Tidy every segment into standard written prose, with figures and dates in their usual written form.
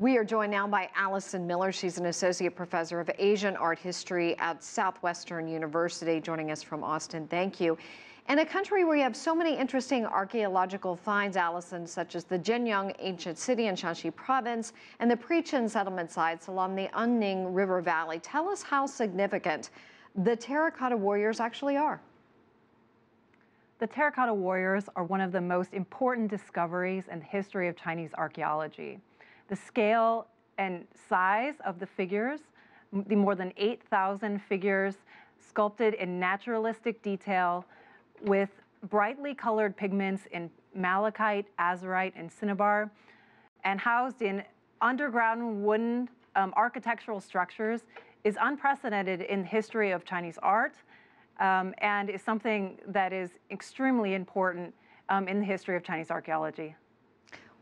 We are joined now by Allison Miller. She's an associate professor of Asian art history at Southwestern University, joining us from Austin. Thank you. In a country where you have so many interesting archaeological finds, Allison, such as the Jinyang ancient city in Shanxi province and the Pre-Qin settlement sites along the Unning River Valley, tell us how significant the Terracotta warriors actually are. The Terracotta warriors are one of the most important discoveries in the history of Chinese archaeology. The scale and size of the figures, the more than 8,000 figures sculpted in naturalistic detail with brightly colored pigments in malachite, azurite, and cinnabar, and housed in underground wooden architectural structures, is unprecedented in the history of Chinese art, and is something that is extremely important in the history of Chinese archaeology.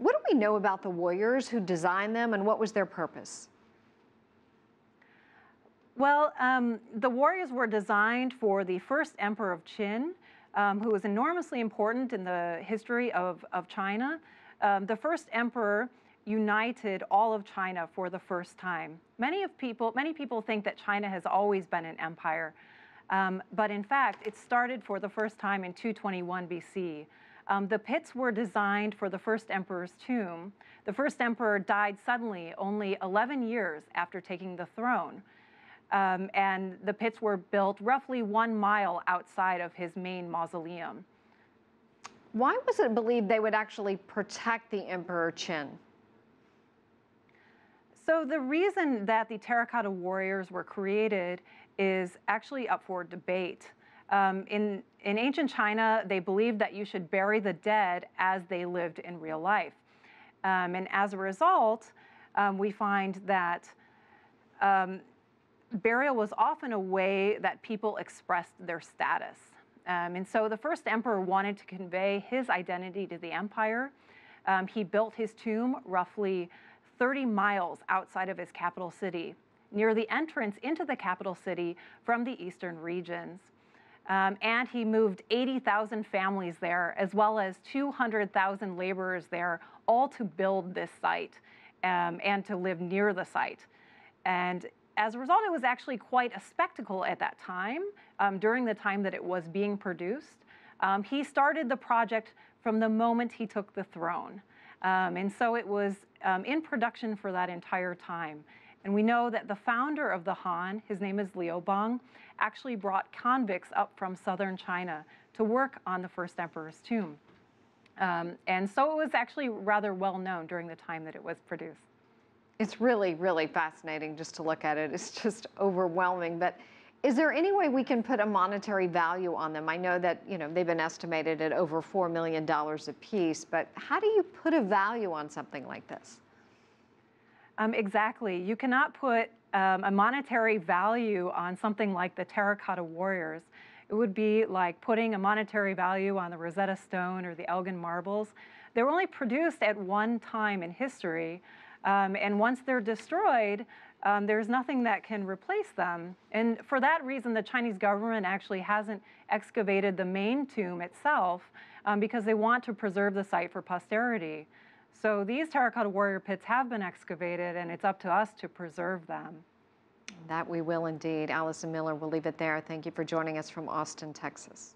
What do we know about the warriors who designed them, and what was their purpose? Well, the warriors were designed for the first emperor of Qin, who was enormously important in the history of China. The first emperor united all of China for the first time. Many people think that China has always been an empire, but in fact, it started for the first time in 221 BC. The pits were designed for the first emperor's tomb. The first emperor died suddenly, only 11 years after taking the throne. And the pits were built roughly 1 mile outside of his main mausoleum. Why was it believed they would actually protect the Emperor Qin? So the reason that the Terracotta warriors were created is actually up for debate. In ancient China, they believed that you should bury the dead as they lived in real life. And as a result, we find that burial was often a way that people expressed their status. And so the first emperor wanted to convey his identity to the empire. He built his tomb roughly 30 miles outside of his capital city, near the entrance into the capital city from the eastern regions. And he moved 80,000 families there, as well as 200,000 laborers there, all to build this site and to live near the site. And as a result, it was actually quite a spectacle at that time, during the time that it was being produced. He started the project from the moment he took the throne. And so it was in production for that entire time. And we know that the founder of the Han, his name is Liu Bang, actually brought convicts up from southern China to work on the first emperor's tomb. And so it was actually rather well known during the time that it was produced. It's really, really fascinating just to look at it. It's just overwhelming. But is there any way we can put a monetary value on them? I know that, they've been estimated at over $4 million a piece, but how do you put a value on something like this? Exactly. You cannot put a monetary value on something like the Terracotta warriors. It would be like putting a monetary value on the Rosetta Stone or the Elgin marbles. They were only produced at one time in history, and once they're destroyed, there's nothing that can replace them. And for that reason, the Chinese government actually hasn't excavated the main tomb itself because they want to preserve the site for posterity. So these terracotta warrior pits have been excavated, and it's up to us to preserve them. That we will indeed. Allison Miller, we'll leave it there. Thank you for joining us from Austin, Texas.